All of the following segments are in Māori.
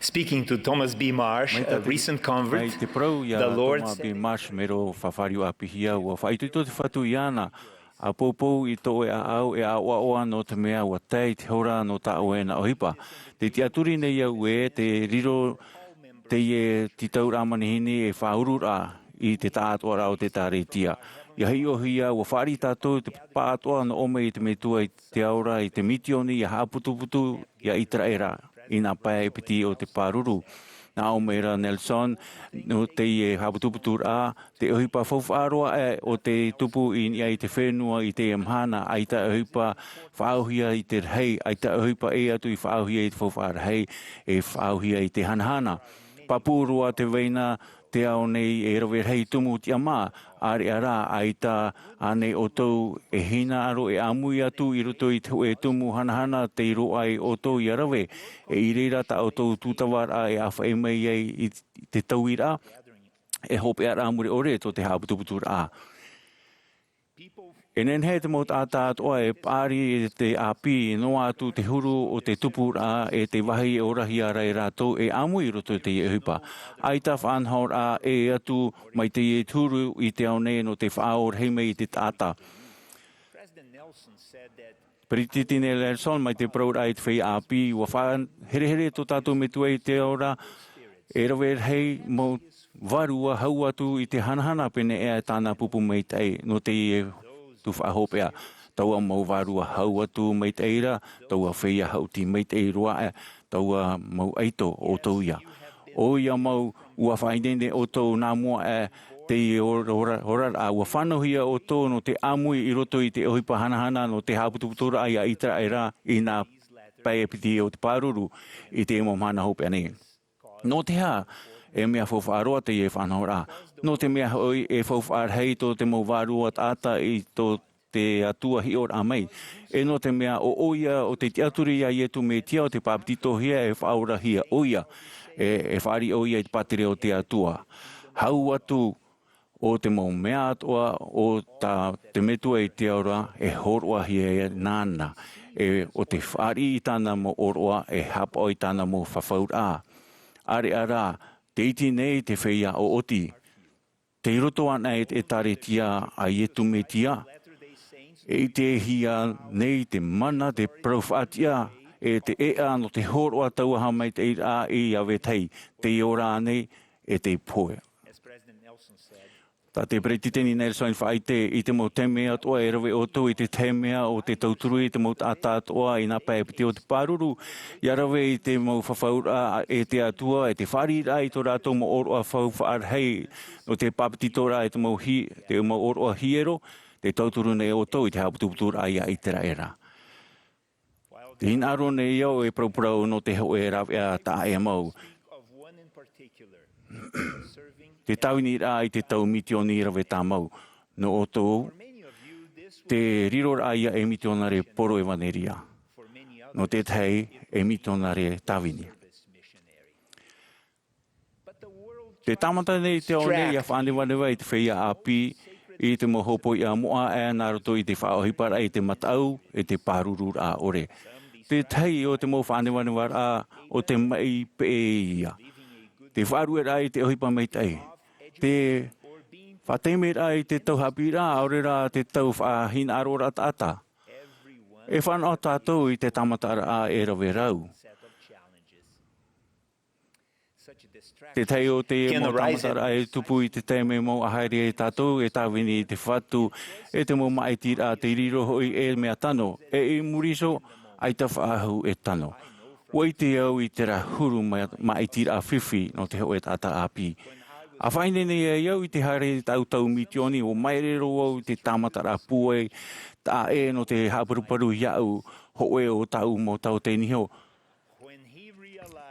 Speaking to Thomas B. Marsh, a recent convert, the Lord said, a popo I to e au e a oa no te mea wa tei te hora no ta o e na ohipa. Te tiaturi nei au e te riro te e ti taura manihini e whaurura I te tātua o te tāretia. Ia hei o hia wa whari tātou te pātua no ome I te metua I te aura I te mitioni I haputuputu ia itra era I nā pai piti o te pāruru. Nā o meira Nelson, no te e haputuputur a, te ohipa whauwharoa o te tupu I te whenua I te amhana, ai ta ohipa whaohia I te rhei, ai ta ohipa e atu I whaohia I te whauwhara hei, e whaohia I te hanahana. Papurua te veina, te ao nei e rawe hei tumu ti ama, are ara ai ta ane o tau e hina aro e amui atu I roto I te e tumu hanahana te iro ai o tau I arawe, e I reira ta o tau tūtawara e awha e mei ai I te tauira, e hope ara amure ore to te haputuputur a. E nen he te mot ātāt oa e pāri e te api no atu te huru o te tupura e te wahi e orahi ara e rātou e amui roto te e hupa. Ai ta whanhaur a e atu mai te e turu I te aone no te whaor heime I te tāta. Perititine Nelson mai te praura I te whai api wa whaan here to tātou me tua I te ora e rawe hei mo varua hau atu I te hanahana pene e tāna pupu mei tei no te e tu whahopea. Taua mau varua hau atu mei teira, taua whea hau ti mei teiroa taua mau eito o tau ia. O ia mau ua whainene o tau nā mua te horar a ua whanohia o tau no te amui I roto I te ohipa hanahana no te haputuputura ai a itra e rā I nā paiepiti o te pāruru I te momana hopea ne. No te ha, e mea whawharoa te e whanahora. No te mea hoi e whawhar hei to te mau varua tata I to te atua hi or amei. E no te mea o oia o te tiaturi ia ietu me tia o te paptito hia e whaura hia oia. E whari oia I te patere o te atua. Hau atu o te mau mea atua o te metua I te aura e horua hia e nāna. E o te whari I tāna mo oroa e hapa o I tāna mo whawhaura. Are ara, te iti nei te whea o oti. Te roto ana e taretia a ietu me tia. E te hia nei te mana te profatia e te ea no te horoa tauaha mai te ira I avetei. Te ora nei e te poe. Ta te Perititini Nelson whaite I te mo te mea toa e rawe o tau I te te mea o te tauturu I te mo tātātoa I nā pēpiti o te pāruru. Ia rawe I te mo whawhaura e te atua e te wharira I tō rātou mo oroa whauwhaar hei no te papiti tōra e te mo oroa hiero te tauturu nei o tau I te haputuputura ai a itera era. Te hinaro nei au e prauprau no te ho e rawe a ta e mau. Te tauini rā I te tau mitioni rawe tā mau. No o tōu, te riro rā ia e mitionare poro e waneria. No te tei e mitionare tawini. Te tamata nei te o nei a whanewanewa I te whea api I te mohopo I a moa e nā roto I te whaohipara I te matau e te pāruru rā ore. Te tei o te mo whanewanewa rā o te mai pe ia. Te wharu e rā I te ohipa mei tei. Te whateme rā I te tauhapi rā, aore rā te tau whahina aro rā tata. E whanau tātou I te tamata rā e rawe rau. Te tei o te mo tamata rā e tupu I te teime mo ahaere e tātou e tāwini I te whatu e te mo maiti rā te riro hoi e mea tano. E I muriso ai ta whaahu e tano. Wai te au I te rahuru maiti rā whiwhi no te hoe tata api. A whainene e iau I te haere tau mitioni o mairero au te tamata rā pue tā e no te haparuparu iau hoe o tau mo tau te niho.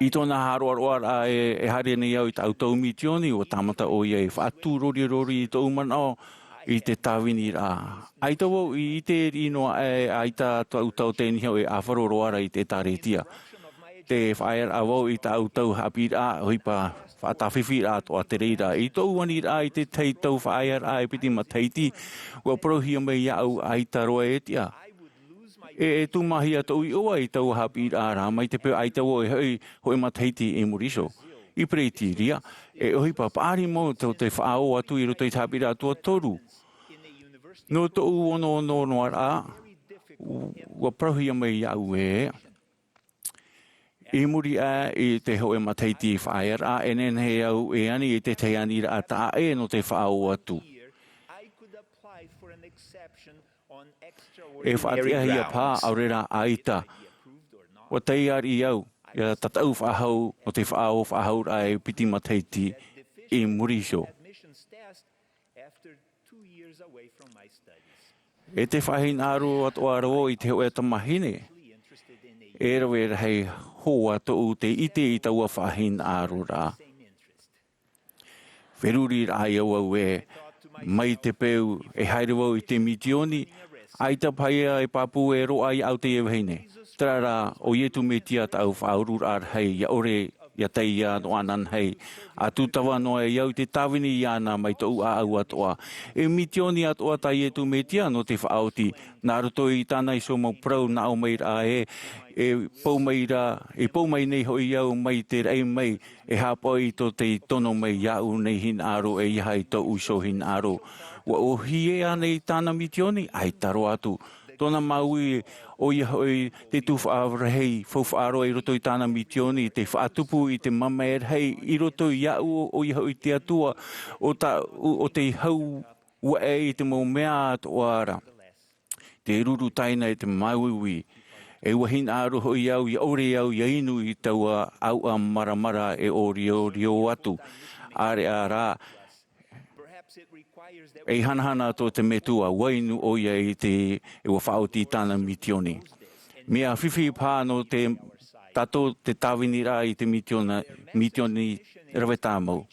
I tōna haroaroa rā e haere nei au I tau mitioni o tamata o iei whatu rori I tau manao I te tāwini rā. Ai tau I te rinoa e aita tau te niho e awharoroara I te tāretia. Te whaer awau I tau hapi rā hoipa whatawhiwhi rā toa te reira. I tau wani rā I te tei tau whaer rā e piti ma teiti. Ua prohia mei iau ai ta roa e tia. E tu mahi ata ui oa I tau hapi ara mai te peo ai tau hoi mataiti e muriso. I preiti ria, e ohi papaari mo tau te whaao atu I roto I hapi ra atua toru. No to ono no ara, wa prohia mai au e. I muri a I te hoi mataiti I whaer a enen he au e ani I te te ani ra ata e no te whaao atu. E whaatia hia pā aurera aita. Wa tei ari au, ia tatau whahau o te whahau ai piti mataiti I muriso. E te whahin aro at o aro I te hoe tamahine. E rawe hei hoa to te ite I taua whahin aro rā. Wheruri rā iau au e mai te peu e hairewau I te mitioni, aita paia e papu e roa I au te evheine. Trara o ietu me tia tau whaurur ar hei, ia ore ia tei ia no anan hei. A tutawa noa e iau te tawini I ana mai tau a au atoa. E mitioni atoa ta ietu me tia no te whaauti. Nā roto I tāna I so mau prau na o mai rā e pau mai rā, e pau mai nei hoi iau mai te rei mai, e hapa I to te tono mai iau nei hin aro e iha I to uso hin aro. Wa o hie anei tāna mitioni, ai taro atu. Tōna maui o ia hoi te tuwha hei whawhaaro I roto I tāna mitioni, te whaatupu I te mamaer hei I roto I au o ia hoi te atua o te hau ua I te mau mea ato ara. Te ruru taina I te mauiwi. E wahin aro hoi au I ore au I inu I taua au a maramara e o rio atu. Are a rā. E hanahana to te metua wainu o ia I te e wa whaoti tāna mitioni. Mea whiwhi pā no te tato te tawini rā I te mitioni rawe tāmau.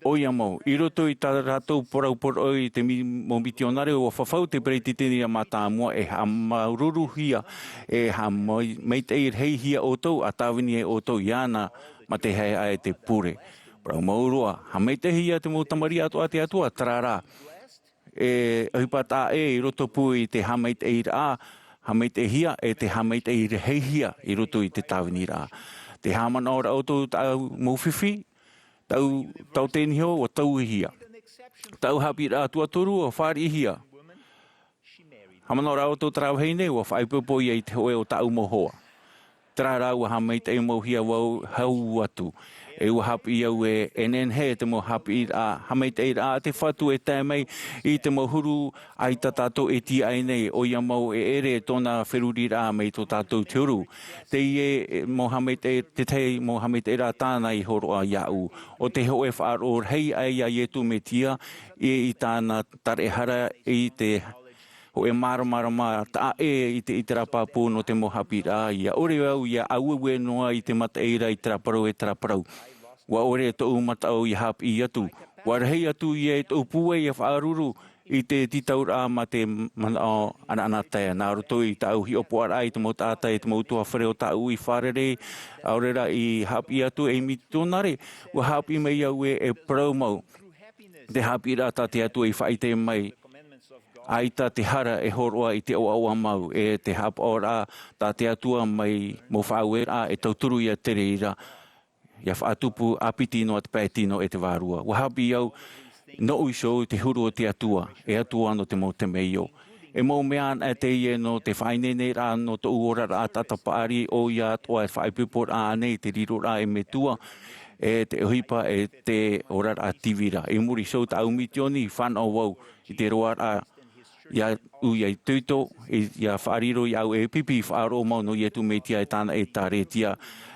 O ia mau, I roto I tā ratou porau I te mo mitionare o whawhau te preititini a mātāmua e ha maururu hia e ha meitei hei hia o tau a tawini e o tau iana ma te hei ai te pure. Prau maurua, ha meitei hia te mo tamari atua te atua tarara. E hipata I roto pui te ha meitei rā, ha meitei hia e te ha meitei hei hia I roto I te tawini rā. Te ha manaora o tau tau mawhiwhi, tau tēni heo o tau hia. Tau hapi rā tua toru o whāri hia. Hamano rā o tau trau heine o whaipopo I te hoe o tau mohoa. Tra rā ua ha meitei mo hia wau hau atu. E ua hapi au e enen he te mo hapi rā, ha meitei rā te whatu e tēmei I te mo huru ai ta tātou e ti ai nei o ia mau e ere tōna wheruri rā mei tō tātou te uru. Te ie mo ha meitei, te tei mo ha meitei rā tāna I horo a iau. O te hoe whaaro hei ai a ietu me tia I tāna tarehara I te o e maramarama ta I te rapa no te mohapi rā ia ore au ia auwe noa I te mataeira I traparau e traparau. Wa ore tō matau I hapi atu. Wa rehei atu I tō pue I whaaruru I te titau rā ma te manao ananatea. Nā roto I tau hi opo ara I te mo tātai I te mo tua whare o tau I wharere. Aurera I hapi atu e mitonare. Wa hapi mai au e prau mau. Te hapi rā tā te atu I whaite mai. Aita te hara e horoa I te oa mau e te hapa ora tā te atua mai mo whaue a e tauturu ia tere ira. Ia whaatupu apiti no at pētino e te wārua. Wahapi au no uiso te huru o te atua e atua no te mo te meio. E mo mean e te ie no te whainene rā no te uora rā tatapari o ia atua e whaipupor a nei te riro rā e metua. E te uhipa e te ora rā tivira. E muri so ta umitioni whanau wau I te roa rā. Ia ui ai tuito, ia whaariro I au e pipi whaaro mau no ia tu meitia e tāna e tāretia.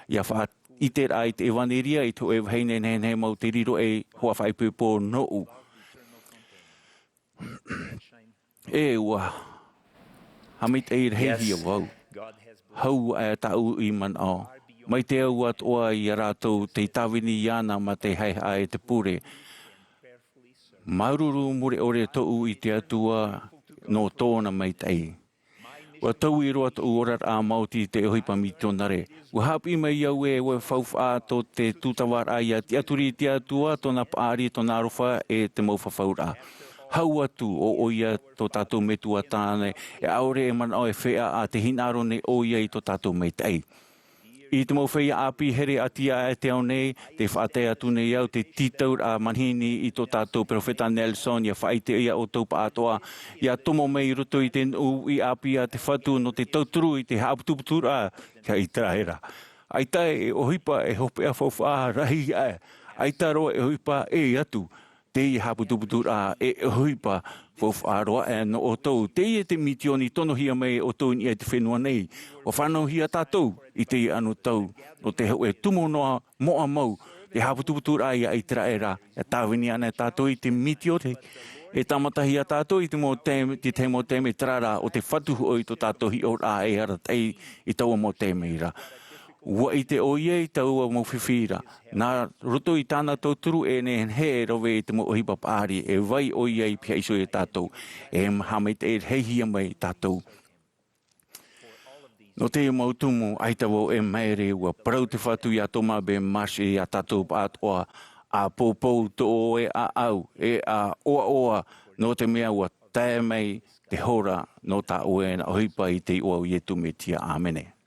Ia wha itera I te ewaneria I to e heine he mau te riro e hoa whaipupo nou. E ua, hamit e rehia wau. Hau e tau I man o. Mai te au atoa I rātou te tawini iana ma te hei ai te pure. Maururu mure ore tou I te atua no tōna mai tei. Wa tau I roa tau orar a mauti te ohipa mitonare. Wa hapi mai iau e wa whauwha to te tutawar a ia te aturi te atua tōna paari tōna arofa e te mau whawhaura. hau atu o ia to tātou me tua tāne, e aore e mana o e whea a te hinaro nei o ia I to tātou me tei. I te mau whea api here atia e te au nei, te whaatea atu nei au, te titaur a manhini I to tātou Profeta Nelson, ia whaite ia o tau paatoa, ia tomo mei ruto I te I api a te whatu no te tauturu I te haaputuputura, ia I traera. Ai tae e ohipa e hope a whawha rahi e, ai taro e ohipa e atu, te I haaputuputura e ohipa whawha e no o tau. Te I te mitioni tono hia mei o tau ni e te whenua nei, o whanau hia tātou I te I anu tau, no te hau e tumo noa moa mau, te haaputuputura ia I traera, e tāwini ana tātou I te mitio te, e tamatahi a tātou I te mo teme trara o te whatuhu o I to tātou hi o rā e ara tei I taua mo teme ira. Ua I te o iei taua mo whiwhira. Nā roto I tāna tauturu e ne he rowe I te mo ohipa pāri e vai o iei pia iso e tātou. E mahamei te e heihia mai tātou. No te mautumu aitawo e maere ua parau te whatu I a toma be masi I a tātou pātoa a pōpou to o e a au e a oa oa no te mea ua tae mai te hora no tā ue na ohipa I te oa ietu me tia. Āmene.